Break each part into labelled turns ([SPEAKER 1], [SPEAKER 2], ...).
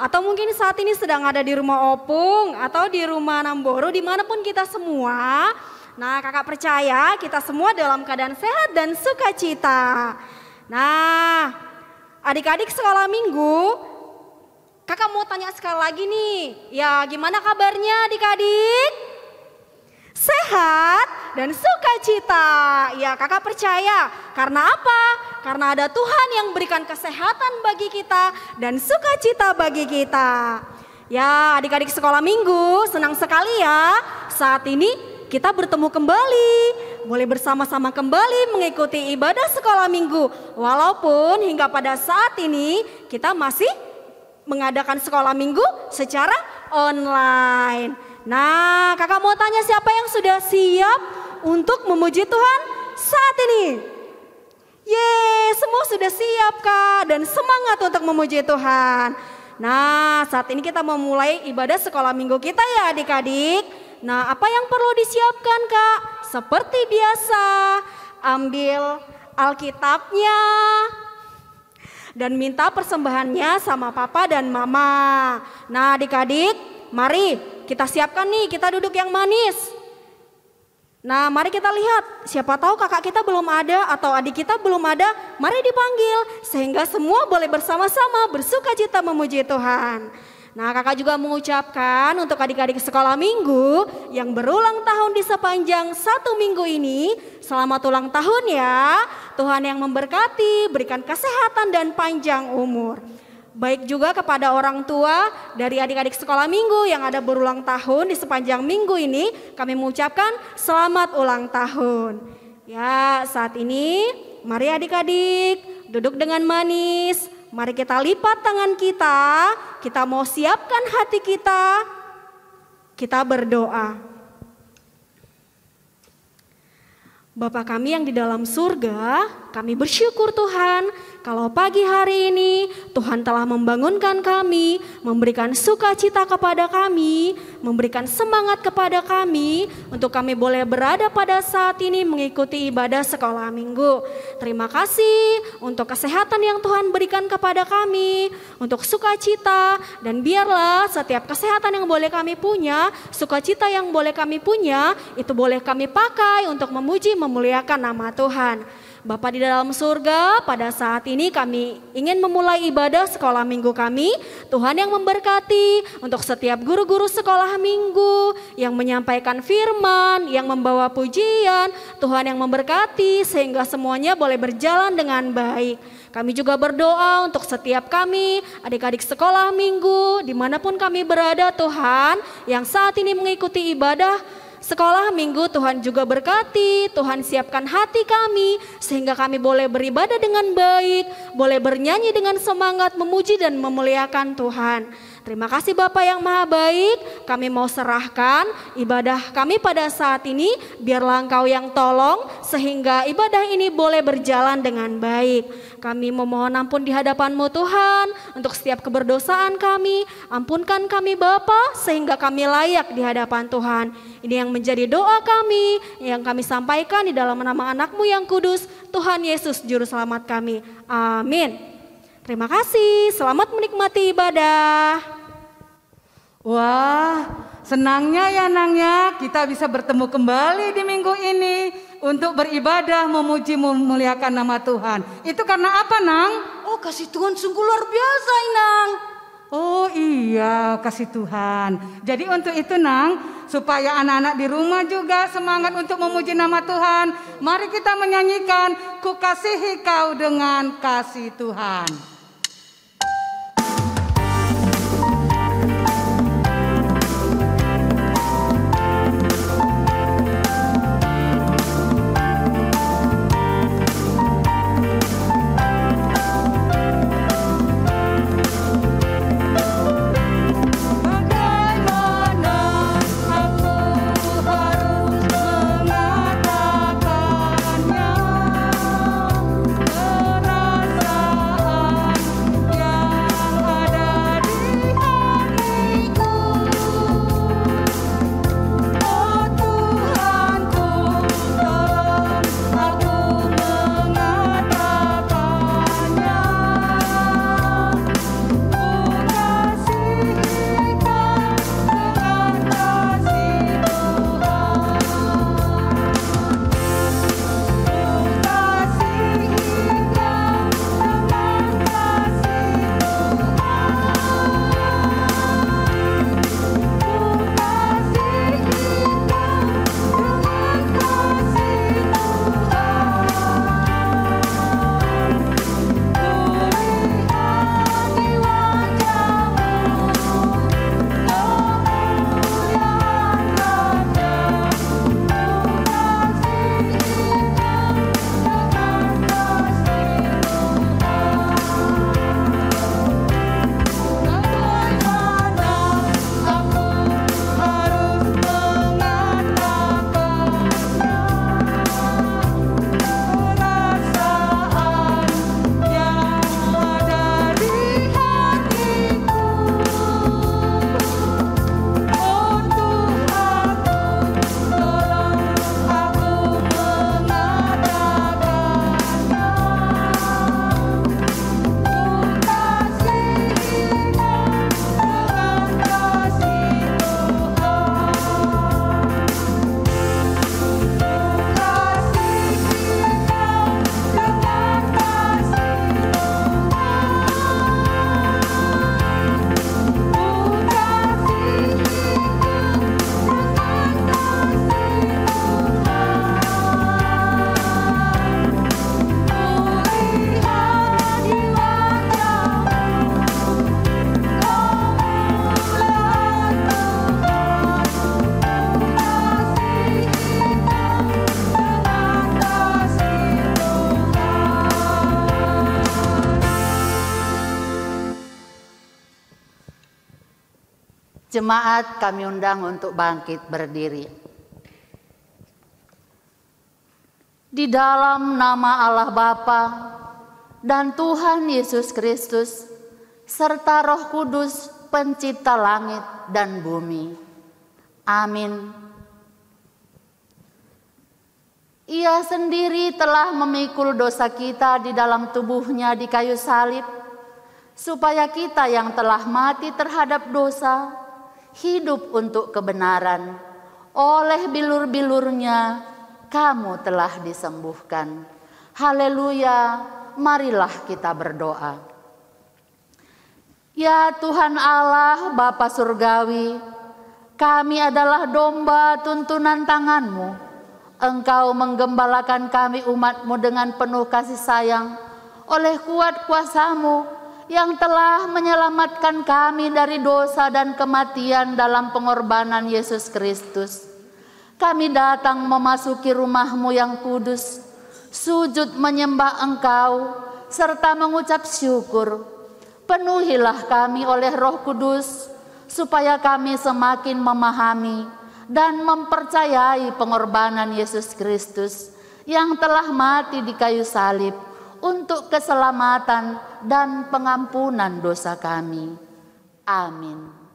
[SPEAKER 1] atau mungkin saat ini sedang ada di rumah Opung atau di rumah Namboro, dimanapun kita semua. Nah, kakak percaya kita semua dalam keadaan sehat dan sukacita. Nah, adik-adik sekolah minggu, kakak mau tanya sekali lagi nih, ya gimana kabarnya adik-adik? Sehat dan sukacita. Ya, kakak percaya. Karena apa? Karena ada Tuhan yang berikan kesehatan bagi kita dan sukacita bagi kita. Ya, adik-adik sekolah minggu, senang sekali ya. Saat ini kita bertemu kembali. Boleh bersama-sama kembali mengikuti ibadah sekolah minggu. Walaupun hingga pada saat ini kita masih mengadakan sekolah minggu secara online. Nah, kakak mau tanya siapa yang sudah siap untuk memuji Tuhan saat ini? Yeay, semua sudah siap kak dan semangat untuk memuji Tuhan. Nah, saat ini kita mau mulai ibadah sekolah minggu kita ya adik-adik. Nah, apa yang perlu disiapkan kak? Seperti biasa, ambil Alkitabnya dan minta persembahannya sama papa dan mama. Nah adik-adik, mari kita siapkan nih, kita duduk yang manis. Nah, mari kita lihat, siapa tahu kakak kita belum ada atau adik kita belum ada, mari dipanggil sehingga semua boleh bersama-sama bersukacita memuji Tuhan. Nah, kakak juga mengucapkan untuk adik-adik sekolah minggu yang berulang tahun di sepanjang 1 minggu ini, selamat ulang tahun ya. Tuhan yang memberkati, berikan kesehatan dan panjang umur. Baik juga kepada orang tua dari adik-adik sekolah minggu yang ada berulang tahun di sepanjang minggu ini, kami mengucapkan selamat ulang tahun. Ya, saat ini mari adik-adik duduk dengan manis. Mari kita lipat tangan kita mau siapkan hati kita berdoa. Bapa kami yang di dalam surga, kami bersyukur Tuhan kalau pagi hari ini Tuhan telah membangunkan kami, memberikan sukacita kepada kami, memberikan semangat kepada kami untuk kami boleh berada pada saat ini mengikuti ibadah sekolah minggu. Terima kasih untuk kesehatan yang Tuhan berikan kepada kami, untuk sukacita, dan biarlah setiap kesehatan yang boleh kami punya, sukacita yang boleh kami punya, itu boleh kami pakai untuk memuji, memuliakan nama Tuhan. Bapa di dalam surga, pada saat ini kami ingin memulai ibadah sekolah minggu kami. Tuhan yang memberkati untuk setiap guru-guru sekolah minggu yang menyampaikan firman, yang membawa pujian. Tuhan yang memberkati sehingga semuanya boleh berjalan dengan baik. Kami juga berdoa untuk setiap kami, adik-adik sekolah minggu, dimanapun kami berada Tuhan, yang saat ini mengikuti ibadah sekolah minggu. Tuhan juga berkati, Tuhan siapkan hati kami sehingga kami boleh beribadah dengan baik, boleh bernyanyi dengan semangat memuji dan memuliakan Tuhan. Terima kasih Bapa yang Maha Baik, kami mau serahkan ibadah kami pada saat ini, biarlah Engkau yang tolong sehingga ibadah ini boleh berjalan dengan baik. Kami memohon ampun di hadapan-Mu Tuhan untuk setiap keberdosaan kami, ampunkan kami Bapa sehingga kami layak di hadapan Tuhan. Ini yang menjadi doa kami, yang kami sampaikan di dalam nama anak-Mu yang kudus, Tuhan Yesus Juru Selamat kami. Amin. Terima kasih, selamat menikmati ibadah.
[SPEAKER 2] Wah, senangnya ya Nang ya, kita bisa bertemu kembali di minggu ini untuk beribadah, memuji, memuliakan nama Tuhan. Itu karena apa Nang?
[SPEAKER 3] Oh, kasih Tuhan sungguh luar biasa Nang.
[SPEAKER 2] Oh iya, kasih Tuhan. Jadi untuk itu Nang, supaya anak-anak di rumah juga semangat untuk memuji nama Tuhan, mari kita menyanyikan Ku Kasihi Kau dengan Kasih Tuhan.
[SPEAKER 4] Terasa Jemaat kami undang untuk bangkit berdiri. Di dalam nama Allah Bapa dan Tuhan Yesus Kristus, serta Roh Kudus, pencipta langit dan bumi. Amin. Ia sendiri telah memikul dosa kita di dalam tubuhnya di kayu salib, supaya kita yang telah mati terhadap dosa, hidup untuk kebenaran. Oleh bilur-bilurnya, kamu telah disembuhkan. Haleluya, marilah kita berdoa. Ya Tuhan Allah, Bapa Surgawi, kami adalah domba tuntunan tangan-Mu. Engkau menggembalakan kami umat-Mu dengan penuh kasih sayang oleh kuat kuasa-Mu yang telah menyelamatkan kami dari dosa dan kematian dalam pengorbanan Yesus Kristus. Kami datang memasuki rumah-Mu yang kudus, sujud menyembah Engkau, serta mengucap syukur. Penuhilah kami oleh Roh Kudus, supaya kami semakin memahami dan mempercayai pengorbanan Yesus Kristus yang telah mati di kayu salib untuk keselamatan dan pengampunan dosa kami. Amin.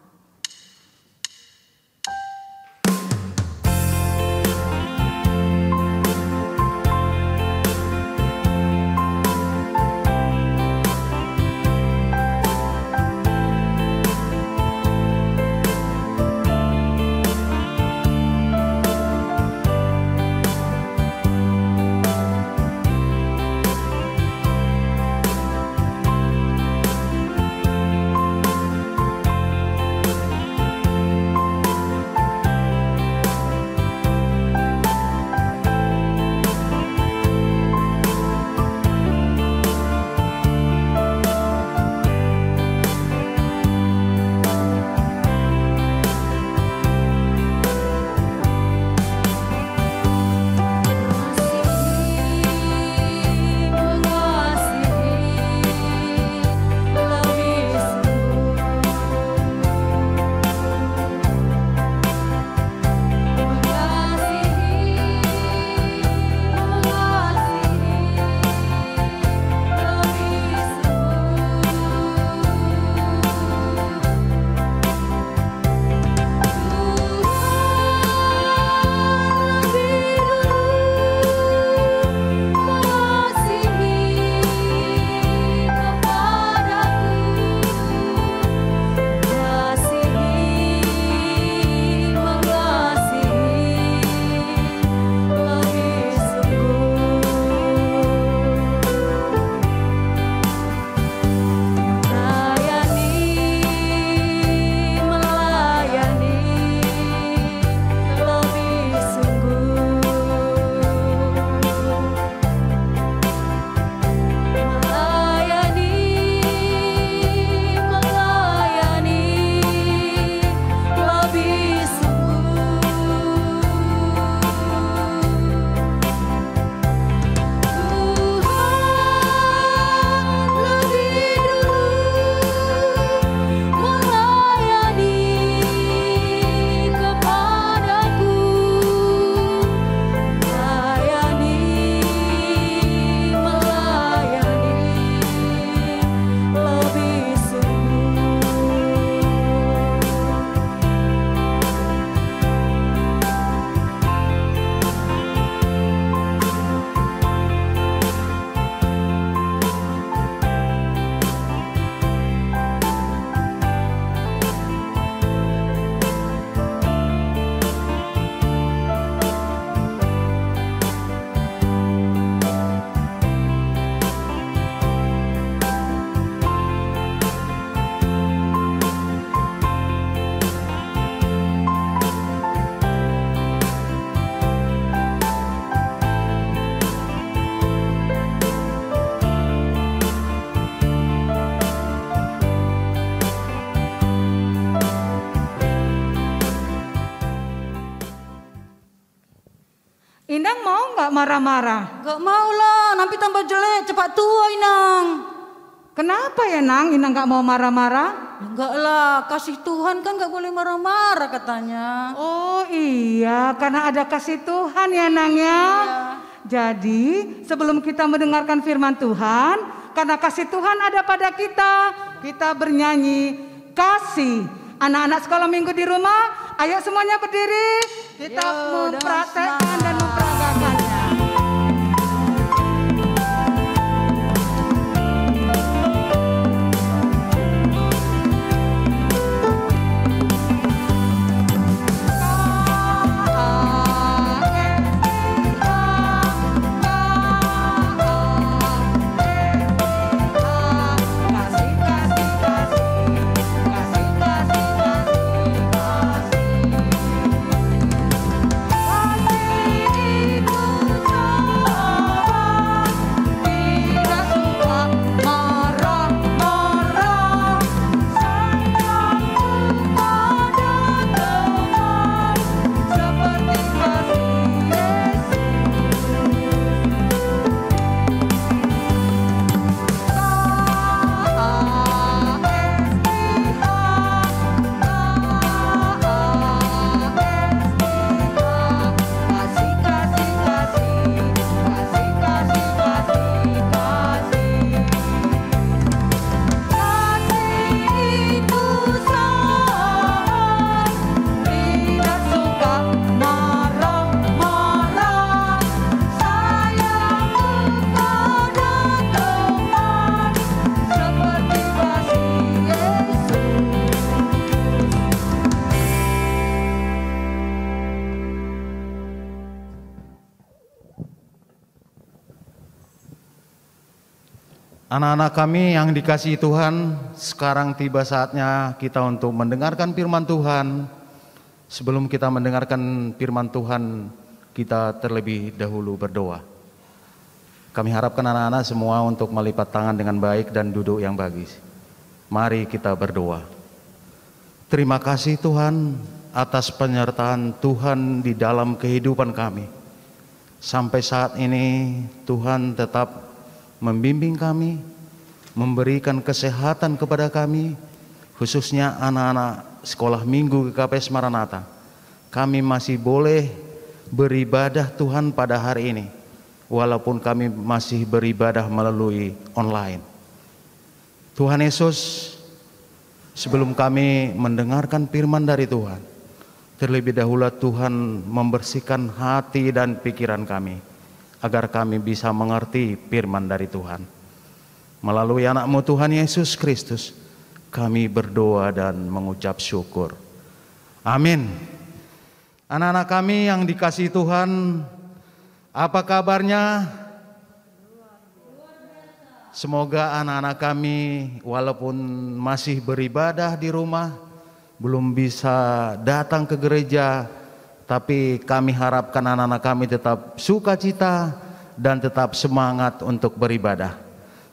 [SPEAKER 2] Inang mau nggak marah-marah?
[SPEAKER 3] Gak mau lah, nanti tambah jelek, cepat tua Inang.
[SPEAKER 2] Kenapa ya Nang, Inang nggak mau marah-marah?
[SPEAKER 3] Enggak lah, kasih Tuhan kan gak boleh marah-marah katanya.
[SPEAKER 2] Oh iya, karena ada kasih Tuhan ya Nang ya. Jadi sebelum kita mendengarkan firman Tuhan, karena kasih Tuhan ada pada kita bernyanyi kasih. Anak-anak sekolah minggu di rumah, ayo semuanya berdiri. Kita mempraktekkan dan memperagakannya.
[SPEAKER 5] Anak-anak kami yang dikasihi Tuhan, sekarang tiba saatnya kita untuk mendengarkan firman Tuhan. Sebelum kita mendengarkan firman Tuhan, kita terlebih dahulu berdoa. Kami harapkan anak-anak semua untuk melipat tangan dengan baik dan duduk yang bagus. Mari kita berdoa. Terima kasih Tuhan atas penyertaan Tuhan di dalam kehidupan kami. Sampai saat ini Tuhan tetap membimbing kami, memberikan kesehatan kepada kami, khususnya anak-anak sekolah minggu GKPS Maranatha. Kami masih boleh beribadah Tuhan pada hari ini, walaupun kami masih beribadah melalui online. Tuhan Yesus, sebelum kami mendengarkan firman dari Tuhan, terlebih dahulu Tuhan membersihkan hati dan pikiran kami, agar kami bisa mengerti firman dari Tuhan. Melalui anak-Mu Tuhan Yesus Kristus, kami berdoa dan mengucap syukur. Amin. Anak-anak kami yang dikasihi Tuhan, apa kabarnya? Semoga anak-anak kami walaupun masih beribadah di rumah, belum bisa datang ke gereja, tapi kami harapkan anak-anak kami tetap sukacita dan tetap semangat untuk beribadah.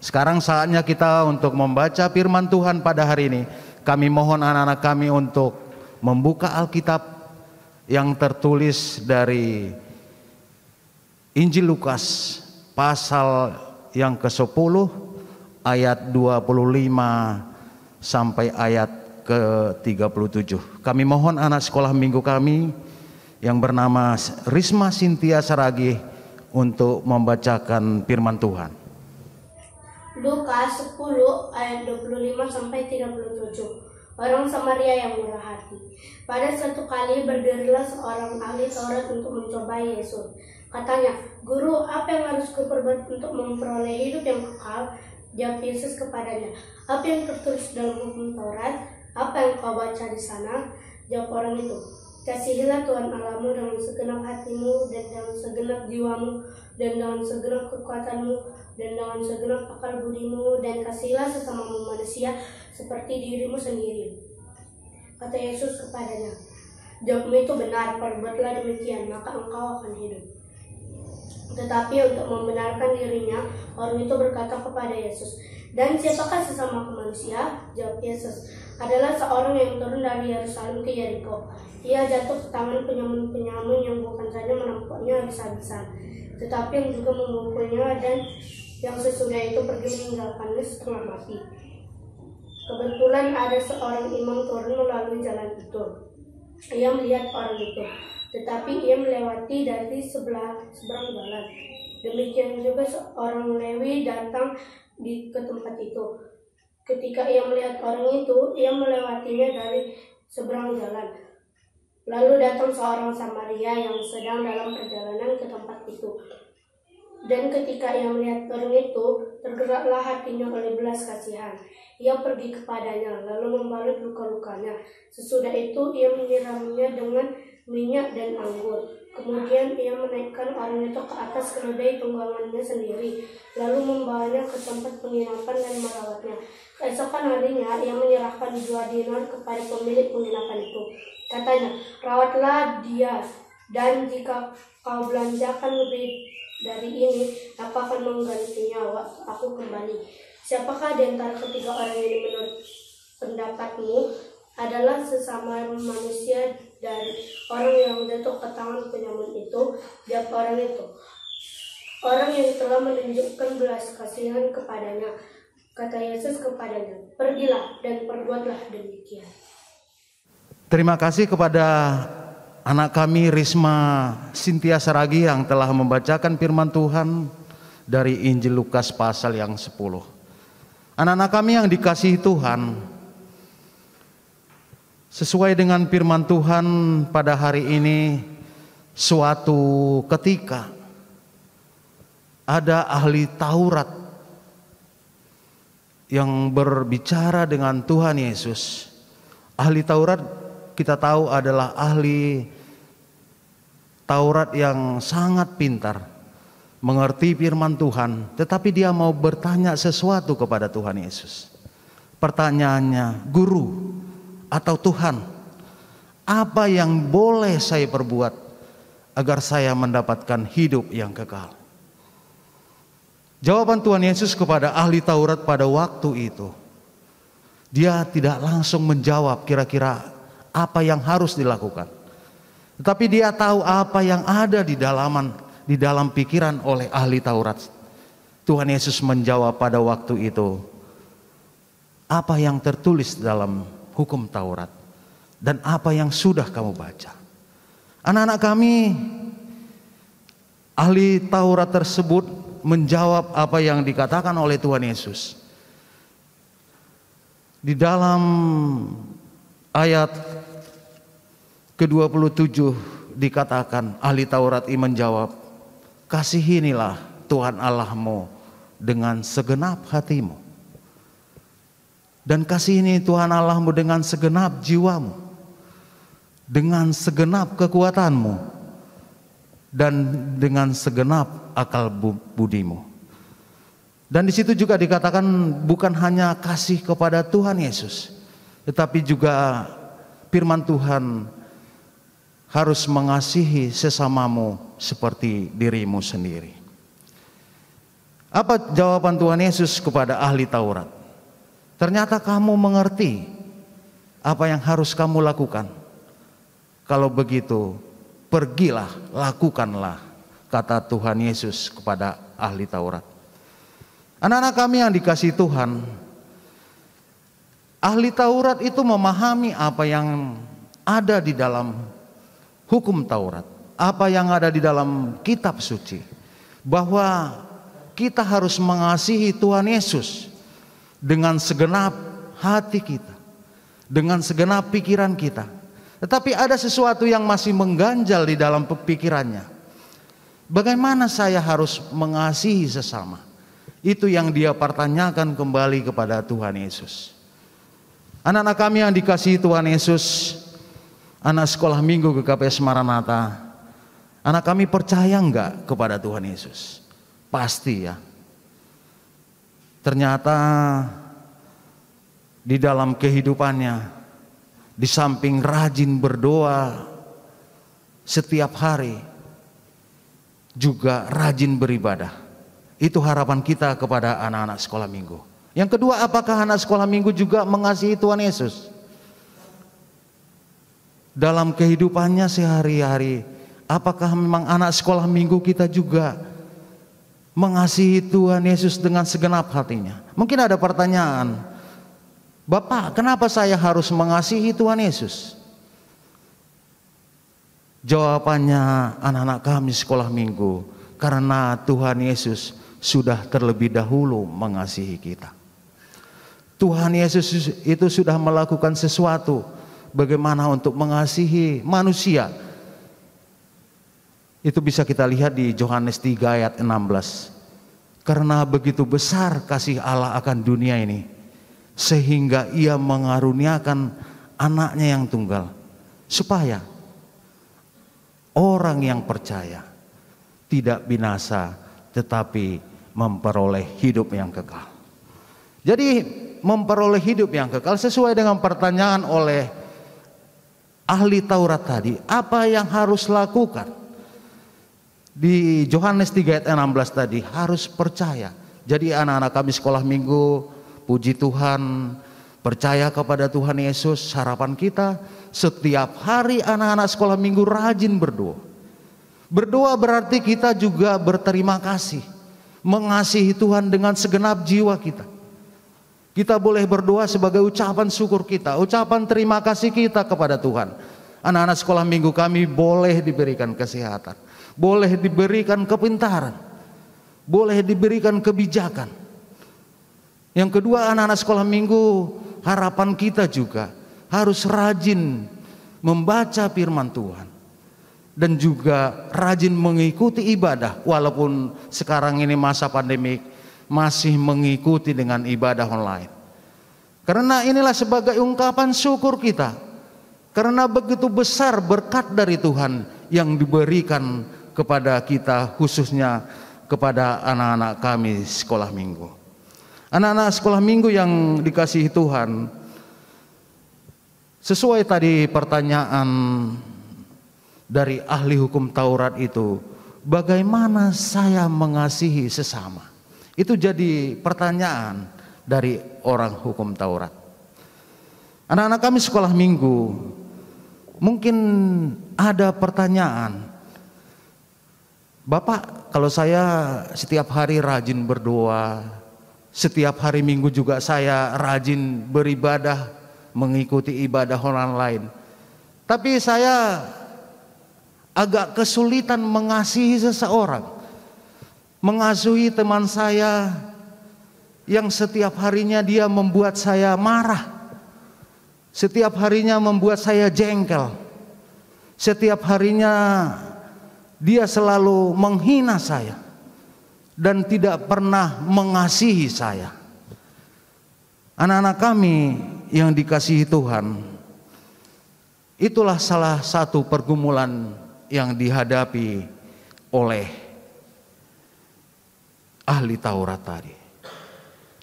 [SPEAKER 5] Sekarang saatnya kita untuk membaca firman Tuhan pada hari ini. Kami mohon anak-anak kami untuk membuka Alkitab yang tertulis dari Injil Lukas pasal yang ke-10 ayat 25 sampai ayat ke-37. Kami mohon anak sekolah minggu kami yang bernama Risma Sintia Saragih untuk membacakan firman Tuhan.
[SPEAKER 6] Lukas 10 ayat 25 sampai 37. Orang Samaria yang murah hati. Pada suatu kali berdirilah seorang ahli Taurat untuk mencobai Yesus. Katanya, "Guru, apa yang harus kuperbuat untuk memperoleh hidup yang kekal?" Jawab Yesus kepadanya, "Apa yang tertulis dalam hukum Taurat? Apa yang kau baca di sana?" Jawab orang itu, "Kasihilah Tuhan Allahmu dengan segenap hatimu dan dengan segenap jiwamu dan dengan segenap kekuatanmu dan dengan segenap akal budimu, dan kasihilah sesamamu manusia seperti dirimu sendiri." Kata Yesus kepadanya, "Jawabmu itu benar, perbuatlah demikian, maka engkau akan hidup." Tetapi untuk membenarkan dirinya, orang itu berkata kepada Yesus, "Dan siapakah sesama manusia?" Jawab Yesus, "Adalah seorang yang turun dari Yerusalem ke Yeriko. Ia jatuh ke tangan penyamun-penyamun yang bukan saja menampaknya habis-habisan, tetapi yang juga memukulnya, dan yang sesudah itu pergi meninggalkannya setengah mati. Kebetulan ada seorang imam turun melalui jalan itu. Ia melihat orang itu, tetapi ia melewati dari seberang jalan. Demikian juga seorang Lewi datang ke tempat itu. Ketika ia melihat orang itu, ia melewatinya dari seberang jalan. Lalu datang seorang Samaria yang sedang dalam perjalanan ke tempat itu. Dan ketika ia melihat orang itu, tergeraklah hatinya oleh belas kasihan. Ia pergi kepadanya, lalu membalut luka-lukanya. Sesudah itu ia menyiramnya dengan minyak dan anggur. Kemudian ia menaikkan orang itu ke atas keledai tunggangannya sendiri, lalu membawanya ke tempat penginapan dan merawatnya. Keesokan harinya ia menyerahkan 2 dinar kepada pemilik penginapan itu. Katanya, "Rawatlah dia, dan jika kau belanjakan lebih dari ini, aku akan menggantinya waktu aku kembali." Siapakah di antara ketiga orang ini menurut pendapatmu adalah sesama manusia dari orang yang jatuh ke tangan penyamun itu? Jawab orang itu, "Orang yang telah menunjukkan belas kasihan kepadanya." Kata Yesus kepadanya, "Pergilah dan perbuatlah demikian."
[SPEAKER 5] Terima kasih kepada anak kami Risma Sintia Saragi yang telah membacakan firman Tuhan dari Injil Lukas pasal yang 10. Anak-anak kami yang dikasihi Tuhan, sesuai dengan firman Tuhan pada hari ini, suatu ketika ada ahli Taurat yang berbicara dengan Tuhan Yesus. Ahli Taurat kita tahu adalah ahli Taurat yang sangat pintar, mengerti firman Tuhan, tetapi dia mau bertanya sesuatu kepada Tuhan Yesus. Pertanyaannya, "Guru atau Tuhan, apa yang boleh saya perbuat agar saya mendapatkan hidup yang kekal?" Jawaban Tuhan Yesus kepada ahli Taurat pada waktu itu, dia tidak langsung menjawab kira-kira apa yang harus dilakukan, tetapi dia tahu apa yang ada di dalam pikiran oleh ahli Taurat. Tuhan Yesus menjawab pada waktu itu, apa yang tertulis dalam hukum Taurat dan apa yang sudah kamu baca. Anak-anak kami, ahli Taurat tersebut menjawab apa yang dikatakan oleh Tuhan Yesus. Di dalam ayat ke-27 dikatakan, ahli Taurat ini menjawab, "Kasihinilah Tuhan Allahmu dengan segenap hatimu, dan kasihini Tuhan Allahmu dengan segenap jiwamu, dengan segenap kekuatanmu, dan dengan segenap akal budimu." Dan di situ juga dikatakan bukan hanya kasih kepada Tuhan Yesus, tetapi juga firman Tuhan harus mengasihi sesamamu seperti dirimu sendiri. Apa jawaban Tuhan Yesus kepada ahli Taurat? Ternyata kamu mengerti apa yang harus kamu lakukan. Kalau begitu, pergilah, lakukanlah, kata Tuhan Yesus kepada ahli Taurat. Anak-anak kami yang dikasihi Tuhan, ahli Taurat itu memahami apa yang ada di dalam hukum Taurat, apa yang ada di dalam kitab suci, bahwa kita harus mengasihi Tuhan Yesus dengan segenap hati kita, dengan segenap pikiran kita. Tetapi ada sesuatu yang masih mengganjal di dalam pikirannya. Bagaimana saya harus mengasihi sesama? Itu yang dia pertanyakan kembali kepada Tuhan Yesus. Anak-anak kami yang dikasihi Tuhan Yesus, anak sekolah minggu GKPS Maranatha, anak kami percaya enggak kepada Tuhan Yesus? Pasti ya. Ternyata di dalam kehidupannya, di samping rajin berdoa setiap hari, juga rajin beribadah. Itu harapan kita kepada anak-anak sekolah minggu. Yang kedua, apakah anak sekolah minggu juga mengasihi Tuhan Yesus? Dalam kehidupannya sehari-hari, apakah memang anak sekolah minggu kita juga mengasihi Tuhan Yesus dengan segenap hatinya? Mungkin ada pertanyaan, Bapak, kenapa saya harus mengasihi Tuhan Yesus? Jawabannya anak-anak kami sekolah minggu, karena Tuhan Yesus sudah terlebih dahulu mengasihi kita. Tuhan Yesus itu sudah melakukan sesuatu bagaimana untuk mengasihi manusia. Itu bisa kita lihat di Yohanes 3 ayat 16. Karena begitu besar kasih Allah akan dunia ini, sehingga ia mengaruniakan anaknya yang tunggal, supaya orang yang percaya tidak binasa, tetapi memperoleh hidup yang kekal. Jadi memperoleh hidup yang kekal sesuai dengan pertanyaan oleh ahli Taurat tadi, apa yang harus lakukan? Di Yohanes 3 ayat 16 tadi, harus percaya. Jadi anak-anak kami sekolah minggu, puji Tuhan, percaya kepada Tuhan Yesus. Harapan kita setiap hari anak-anak sekolah minggu rajin berdoa. Berdoa berarti kita juga berterima kasih, mengasihi Tuhan dengan segenap jiwa kita. Kita boleh berdoa sebagai ucapan syukur kita, ucapan terima kasih kita kepada Tuhan. Anak-anak sekolah minggu kami boleh diberikan kesehatan, boleh diberikan kepintaran, boleh diberikan kebijakan. Yang kedua, anak-anak sekolah minggu, harapan kita juga harus rajin membaca firman Tuhan dan juga rajin mengikuti ibadah. Walaupun sekarang ini masa pandemik, masih mengikuti dengan ibadah online. Karena inilah sebagai ungkapan syukur kita, karena begitu besar berkat dari Tuhan yang diberikan kepada kita, khususnya kepada anak-anak kami sekolah minggu. Anak-anak sekolah minggu yang dikasihi Tuhan, sesuai tadi pertanyaan dari ahli hukum Taurat itu, bagaimana saya mengasihi sesama? Itu jadi pertanyaan dari orang hukum Taurat. Anak-anak kami sekolah minggu, mungkin ada pertanyaan, Bapak, kalau saya setiap hari rajin berdoa, setiap hari minggu juga saya rajin beribadah, mengikuti ibadah orang lain, tapi saya agak kesulitan mengasihi seseorang, mengasihi teman saya yang setiap harinya dia membuat saya marah, setiap harinya membuat saya jengkel, setiap harinya dia selalu menghina saya dan tidak pernah mengasihi saya. Anak-anak kami yang dikasihi Tuhan, itulah salah satu pergumulan yang dihadapi oleh ahli Taurat tadi.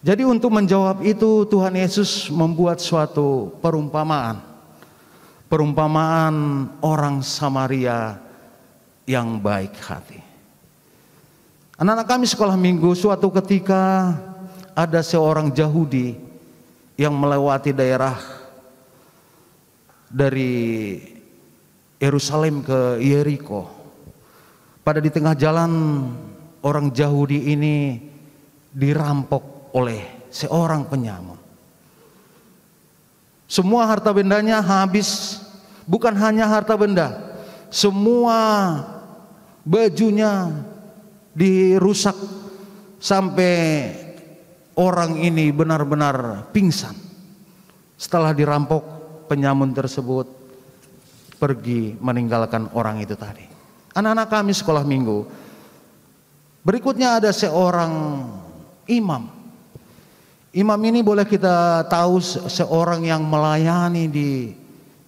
[SPEAKER 5] Jadi untuk menjawab itu, Tuhan Yesus membuat suatu perumpamaan orang Samaria yang baik hati. Anak-anak kami sekolah minggu, suatu ketika ada seorang Yahudi yang melewati daerah dari Yerusalem ke Yeriko. Pada di tengah jalan, orang Yahudi ini dirampok oleh seorang penyamun. Semua harta bendanya habis, bukan hanya harta benda, semua bajunya dirusak sampai orang ini benar-benar pingsan. Setelah dirampok, penyamun tersebut pergi meninggalkan orang itu tadi. Anak-anak kami sekolah minggu, berikutnya ada seorang imam. Imam ini boleh kita tahu seorang yang melayani di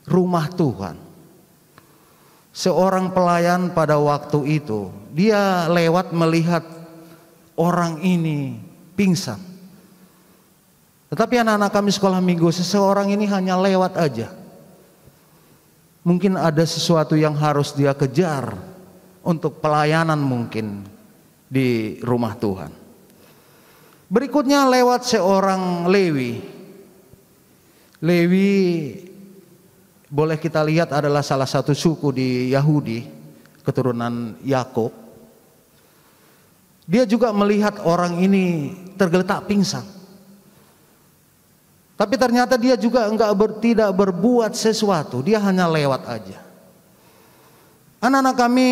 [SPEAKER 5] rumah Tuhan. Seorang pelayan pada waktu itu, dia lewat melihat orang ini pingsan. Tetapi anak-anak kami sekolah minggu, seseorang ini hanya lewat aja. Mungkin ada sesuatu yang harus dia kejar untuk pelayanan mungkin di rumah Tuhan. Berikutnya lewat seorang Lewi. Lewi boleh kita lihat adalah salah satu suku di Yahudi, keturunan Yakub. Dia juga melihat orang ini tergeletak pingsan. Tapi ternyata dia juga tidak berbuat sesuatu, dia hanya lewat aja. Anak-anak kami,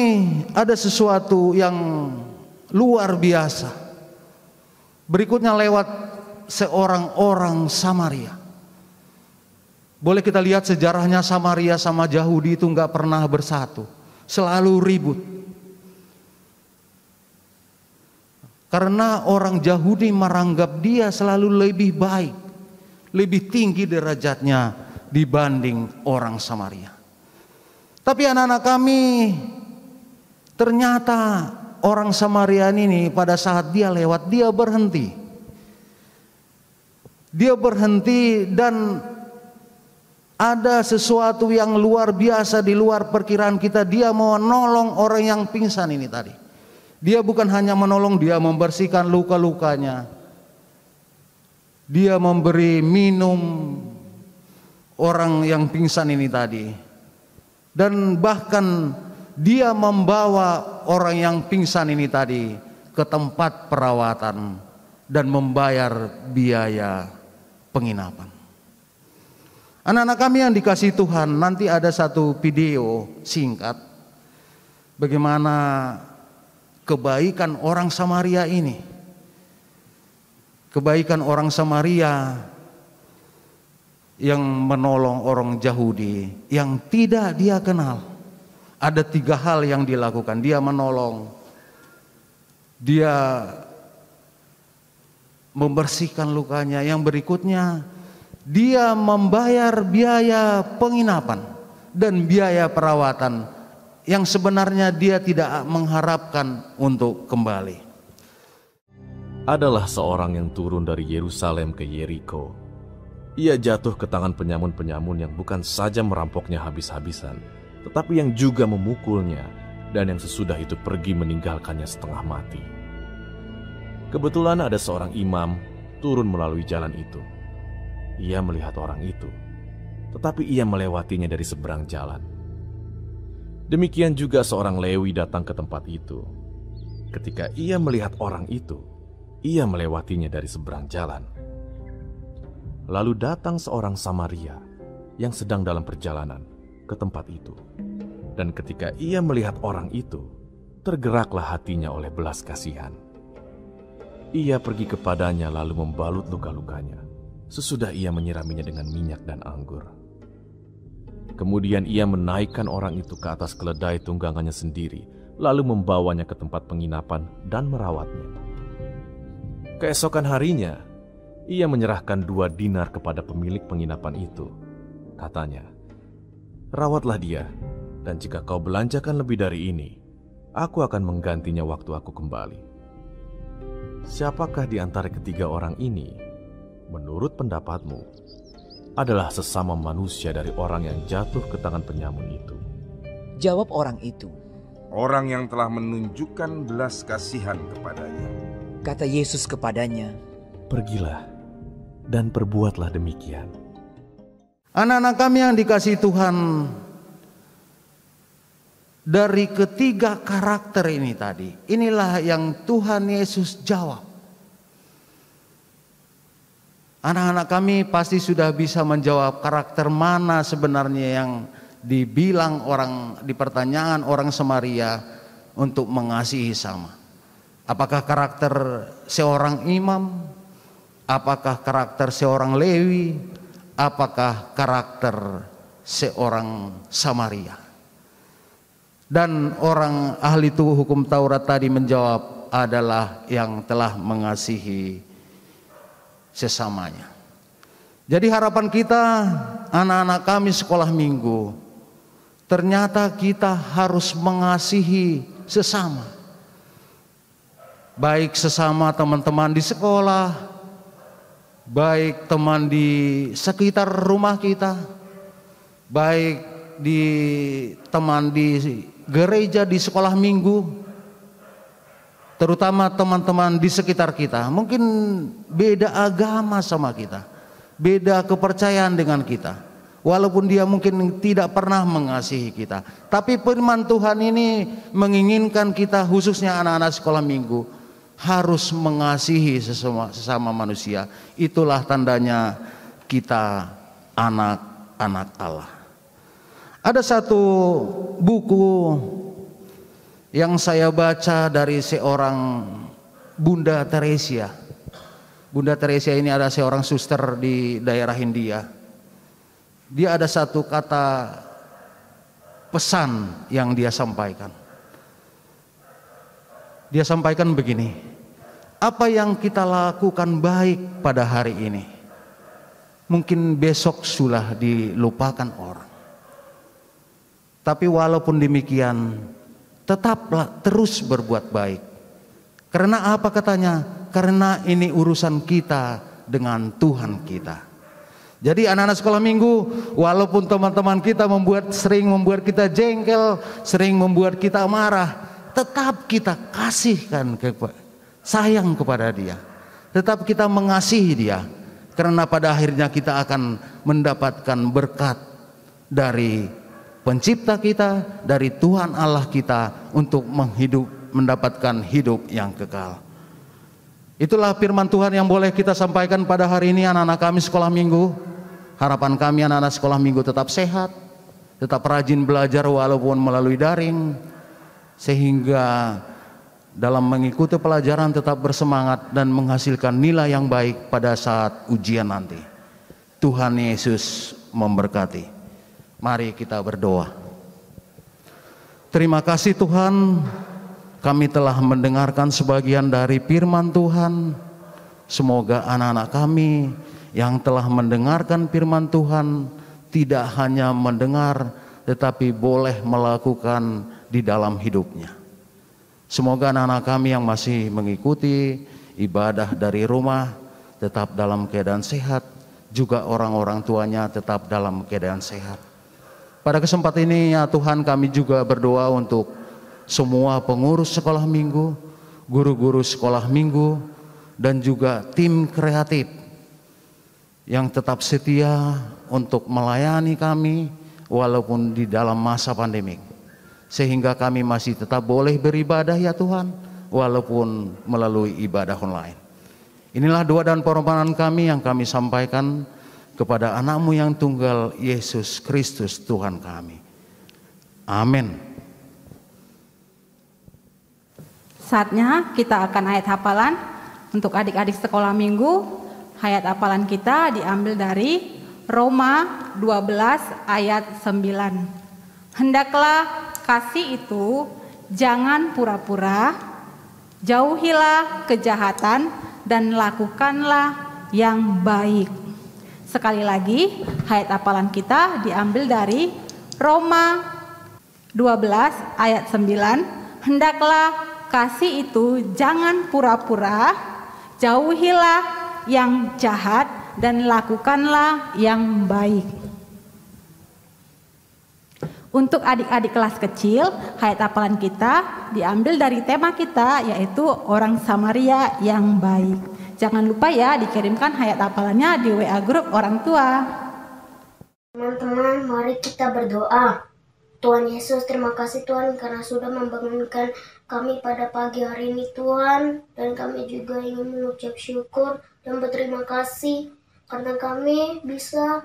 [SPEAKER 5] ada sesuatu yang luar biasa. Berikutnya lewat seorang orang Samaria. Boleh kita lihat sejarahnya, Samaria sama Yahudi itu nggak pernah bersatu, selalu ribut. Karena orang Yahudi menganggap dia selalu lebih baik, lebih tinggi derajatnya dibanding orang Samaria. Tapi anak-anak kami, ternyata orang Samaria ini pada saat dia lewat, dia berhenti. Dia berhenti dan ada sesuatu yang luar biasa di luar perkiraan kita. Dia mau menolong orang yang pingsan ini tadi. Dia bukan hanya menolong, dia membersihkan luka-lukanya. Dia memberi minum orang yang pingsan ini tadi. Dan bahkan dia membawa orang yang pingsan ini tadi ke tempat perawatan dan membayar biaya penginapan. Anak-anak kami yang dikasihi Tuhan, nanti ada satu video singkat bagaimana kebaikan orang Samaria ini. Kebaikan orang Samaria yang menolong orang Yahudi yang tidak dia kenal. Ada 3 hal yang dilakukan. Dia menolong, dia membersihkan lukanya. Yang berikutnya, dia membayar biaya penginapan dan biaya perawatan yang sebenarnya dia tidak mengharapkan untuk kembali.
[SPEAKER 7] Adalah seorang yang turun dari Yerusalem ke Yeriko. Ia jatuh ke tangan penyamun-penyamun yang bukan saja merampoknya habis-habisan, tetapi yang juga memukulnya, dan yang sesudah itu pergi meninggalkannya setengah mati. Kebetulan ada seorang imam turun melalui jalan itu. Ia melihat orang itu, tetapi ia melewatinya dari seberang jalan. Demikian juga seorang Lewi datang ke tempat itu. Ketika ia melihat orang itu, ia melewatinya dari seberang jalan. Lalu datang seorang Samaria yang sedang dalam perjalanan ke tempat itu. Dan ketika ia melihat orang itu, tergeraklah hatinya oleh belas kasihan. Ia pergi kepadanya lalu membalut luka-lukanya. Sesudah ia menyiraminya dengan minyak dan anggur. Kemudian ia menaikkan orang itu ke atas keledai tunggangannya sendiri, lalu membawanya ke tempat penginapan dan merawatnya. Keesokan harinya, ia menyerahkan 2 dinar kepada pemilik penginapan itu. Katanya, "Rawatlah dia, dan jika kau belanjakan lebih dari ini, aku akan menggantinya waktu aku kembali." Siapakah di antara ketiga orang ini, menurut pendapatmu, adalah sesama manusia dari orang yang jatuh ke tangan penyamun itu?
[SPEAKER 8] Jawab orang itu,
[SPEAKER 9] "Orang yang telah menunjukkan belas kasihan kepadanya."
[SPEAKER 8] Kata Yesus kepadanya,
[SPEAKER 7] "Pergilah dan perbuatlah demikian."
[SPEAKER 5] Anak-anak kami yang dikasihi Tuhan, dari ketiga karakter ini tadi, inilah yang Tuhan Yesus jawab. Anak-anak kami pasti sudah bisa menjawab karakter mana sebenarnya yang dibilang orang di pertanyaan orang Samaria untuk mengasihi sama. Apakah karakter seorang imam? Apakah karakter seorang Lewi? Apakah karakter seorang Samaria? Dan orang ahli hukum Taurat tadi menjawab adalah yang telah mengasihi sesamanya. Jadi harapan kita, anak-anak kami sekolah minggu, ternyata kita harus mengasihi sesama. Baik sesama teman-teman di sekolah, baik teman di sekitar rumah kita, baik di teman di gereja, di sekolah minggu, terutama teman-teman di sekitar kita. Mungkin beda agama sama kita, beda kepercayaan dengan kita, walaupun dia mungkin tidak pernah mengasihi kita. Tapi firman Tuhan ini menginginkan kita, khususnya anak-anak sekolah minggu, harus mengasihi sesama manusia. Itulah tandanya kita anak-anak Allah. Ada satu buku yang saya baca dari seorang Bunda Teresia. Bunda Teresia ini ada seorang suster di daerah India. Dia ada satu kata pesan yang dia sampaikan. Dia sampaikan begini, apa yang kita lakukan baik pada hari ini, mungkin besok sudah dilupakan orang. Tapi walaupun demikian, tetaplah terus berbuat baik. Karena apa katanya? Karena ini urusan kita dengan Tuhan kita. Jadi anak-anak sekolah minggu, walaupun teman-teman kita sering membuat kita jengkel, sering membuat kita marah, tetap kita kasihkan, sayang kepada dia. Tetap kita mengasihi dia. Karena pada akhirnya kita akan mendapatkan berkat dari Pencipta kita, dari Tuhan Allah kita untuk mendapatkan hidup yang kekal. Itulah firman Tuhan yang boleh kita sampaikan pada hari ini anak-anak kami sekolah minggu. Harapan kami anak-anak sekolah minggu tetap sehat, tetap rajin belajar walaupun melalui daring, sehingga dalam mengikuti pelajaran tetap bersemangat dan menghasilkan nilai yang baik pada saat ujian nanti. Tuhan Yesus memberkati. Mari kita berdoa. Terima kasih Tuhan, kami telah mendengarkan sebagian dari firman Tuhan. Semoga anak-anak kami yang telah mendengarkan firman Tuhan tidak hanya mendengar, tetapi boleh melakukan di dalam hidupnya. Semoga anak-anak kami yang masih mengikuti ibadah dari rumah tetap dalam keadaan sehat, juga orang-orang tuanya tetap dalam keadaan sehat. Pada kesempatan ini ya Tuhan, kami juga berdoa untuk semua pengurus sekolah minggu, guru-guru sekolah minggu, dan juga tim kreatif yang tetap setia untuk melayani kami walaupun di dalam masa pandemik. Sehingga kami masih tetap boleh beribadah ya Tuhan, walaupun melalui ibadah online. Inilah doa dan permohonan kami yang kami sampaikan kepada anak-Mu yang tunggal, Yesus Kristus Tuhan kami. Amin.
[SPEAKER 2] Saatnya kita akan ayat hafalan untuk adik-adik sekolah minggu. Ayat hafalan kita diambil dari Roma 12 ayat 9. Hendaklah kasih itu jangan pura-pura, jauhilah kejahatan dan lakukanlah yang baik. Sekali lagi, ayat hafalan kita diambil dari Roma 12 ayat 9. Hendaklah kasih itu jangan pura-pura, jauhilah yang jahat dan lakukanlah yang baik. Untuk adik-adik kelas kecil, ayat hafalan kita diambil dari tema kita, yaitu orang Samaria yang baik. Jangan lupa ya dikirimkan ayat hafalannya di WA grup orang tua.
[SPEAKER 6] Teman-teman, mari kita berdoa. Tuhan Yesus, terima kasih Tuhan karena sudah membangunkan kami pada pagi hari ini Tuhan. Dan kami juga ingin mengucap syukur dan berterima kasih karena kami bisa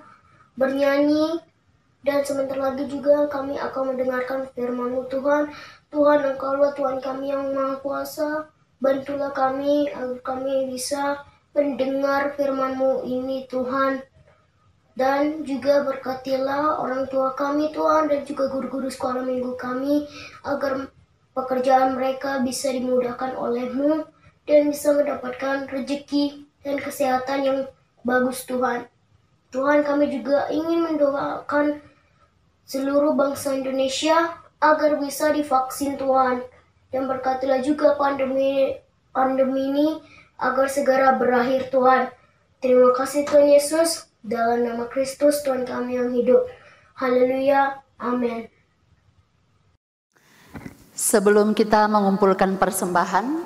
[SPEAKER 6] bernyanyi. Dan sebentar lagi juga kami akan mendengarkan firman-Mu Tuhan. Tuhan, Engkaulah Tuhan kami yang Maha Kuasa. Bantulah kami agar kami bisa mendengar firman-Mu ini Tuhan. Dan juga berkatilah orang tua kami Tuhan dan juga guru-guru sekolah minggu kami agar pekerjaan mereka bisa dimudahkan oleh-Mu dan bisa mendapatkan rezeki dan kesehatan yang bagus Tuhan. Tuhan, kami juga ingin mendoakan seluruh bangsa Indonesia agar bisa divaksin Tuhan. Dan berkatilah juga pandemi ini agar segera berakhir Tuhan. Terima kasih Tuhan Yesus, dalam nama Kristus Tuhan kami yang hidup. Haleluya, amin.
[SPEAKER 4] Sebelum kita mengumpulkan persembahan,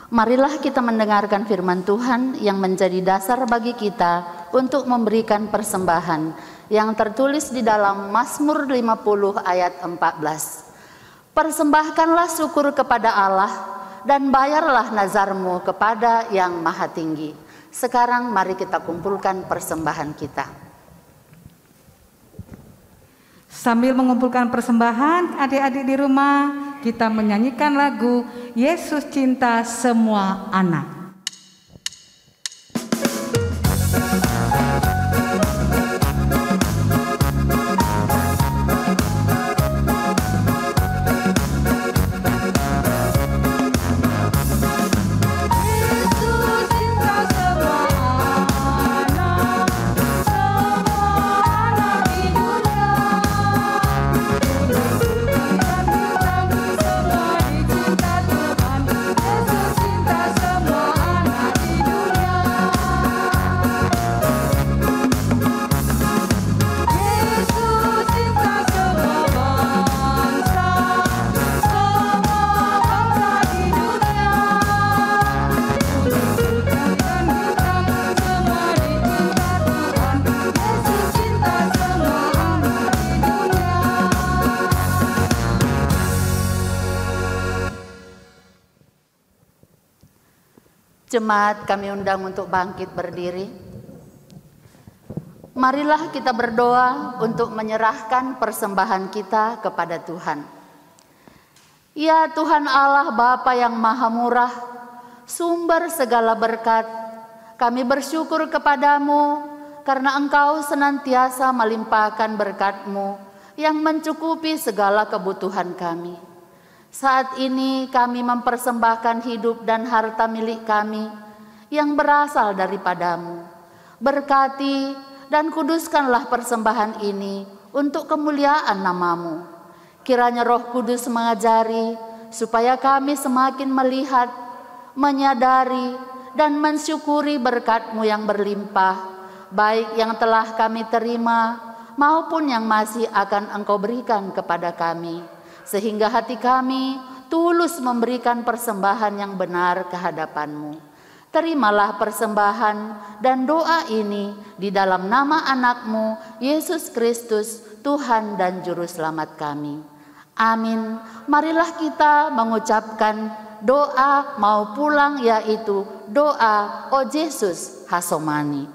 [SPEAKER 4] marilah kita mendengarkan firman Tuhan yang menjadi dasar bagi kita untuk memberikan persembahan yang tertulis di dalam Mazmur 50 ayat 14. Persembahkanlah syukur kepada Allah dan bayarlah nazarmu kepada Yang Maha Tinggi. Sekarang mari kita kumpulkan persembahan kita.
[SPEAKER 2] Sambil mengumpulkan persembahan, adik-adik di rumah, kita menyanyikan lagu Yesus Cinta Semua Anak.
[SPEAKER 4] Jemaat, kami undang untuk bangkit berdiri. Marilah kita berdoa untuk menyerahkan persembahan kita kepada Tuhan. Ya Tuhan Allah Bapa yang Maha Murah, sumber segala berkat, kami bersyukur kepadamu karena Engkau senantiasa melimpahkan berkat-Mu yang mencukupi segala kebutuhan kami. Saat ini kami mempersembahkan hidup dan harta milik kami yang berasal daripada-Mu. Berkati dan kuduskanlah persembahan ini untuk kemuliaan nama-Mu. Kiranya Roh Kudus mengajari supaya kami semakin melihat, menyadari, dan mensyukuri berkat-Mu yang berlimpah, baik yang telah kami terima maupun yang masih akan Engkau berikan kepada kami. Sehingga hati kami tulus memberikan persembahan yang benar ke hadapan-Mu. Terimalah persembahan dan doa ini di dalam nama anak-Mu, Yesus Kristus, Tuhan dan Juru Selamat kami. Amin. Marilah kita mengucapkan doa mau pulang, yaitu doa O Yesus Hasomani.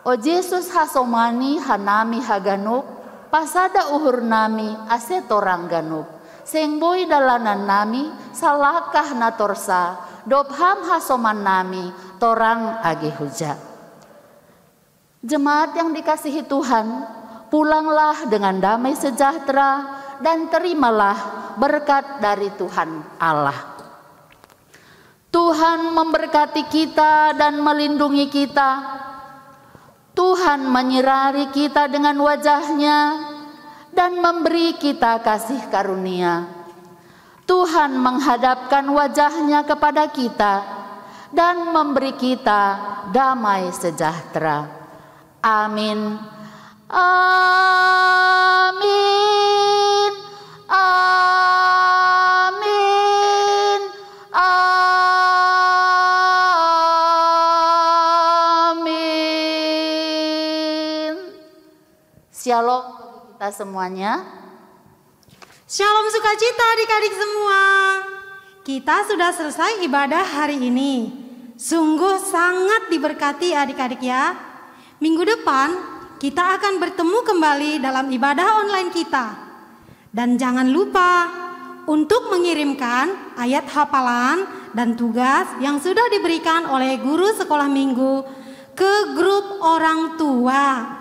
[SPEAKER 4] O Yesus Hasomani hanami haganuk, pasada uhur nami asetorang ganuk. Seng boy dalanan nami salakah natorsa, dobham hasoman nami torang age huja. Jemaat yang dikasihi Tuhan, pulanglah dengan damai sejahtera dan terimalah berkat dari Tuhan Allah. Tuhan memberkati kita dan melindungi kita. Tuhan menyinari kita dengan wajah-Nya dan memberi kita kasih karunia. Tuhan menghadapkan wajah-Nya kepada kita dan memberi kita damai sejahtera. Amin. Amin. Amin. Amin. Shalom bagi kita semuanya.
[SPEAKER 1] Shalom sukacita adik-adik semua. Kita sudah selesai ibadah hari ini. Sungguh sangat diberkati adik-adik ya. Minggu depan kita akan bertemu kembali dalam ibadah online kita. Dan jangan lupa untuk mengirimkan ayat hafalan dan tugas yang sudah diberikan oleh guru sekolah minggu ke grup orang tua.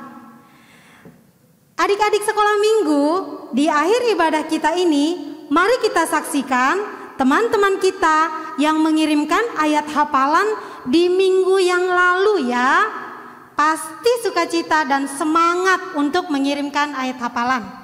[SPEAKER 1] Adik-adik sekolah minggu, di akhir ibadah kita ini, mari kita saksikan teman-teman kita yang mengirimkan ayat hafalan di minggu yang lalu ya. Pasti sukacita dan semangat untuk mengirimkan ayat hafalan.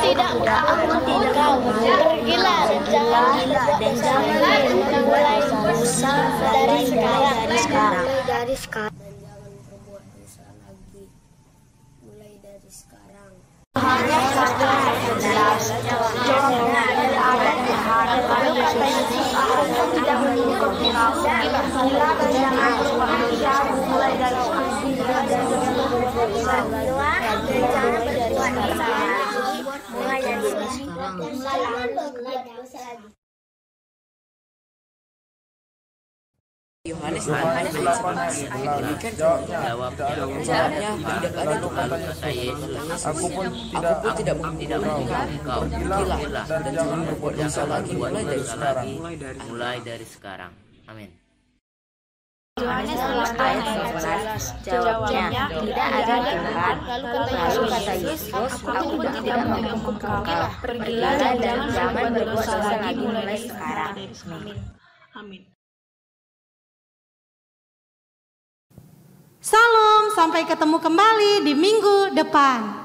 [SPEAKER 6] tidak engkau. Pergilah dan jangan mulai dosa dari sekarang. Dan jangan berbuat dosa lagi mulai dari sekarang. Hanya saja jelas jawabnya ada di hati. Lalu kata Yesus, aku tidak menyuruh kamu dan jangan berbuat dosa mulai dari sekarang.
[SPEAKER 10] Yohanes 8 ini kan jawabnya tidak ada Tuhan, kata Yesus. Aku pun tidak membunuh engkau. Pergilah dan jangan berbuat dosa lagi mulai dari sekarang. Amin.
[SPEAKER 6] Yohanes 8 ayat 11 jawabnya tidak ada Tuhan. Lalu kata Yesus, aku pun tidak membunuh engkau. Pergilah dan jangan berbuat dosa lagi mulai sekarang.
[SPEAKER 1] Amin. Salam, sampai ketemu kembali di minggu depan.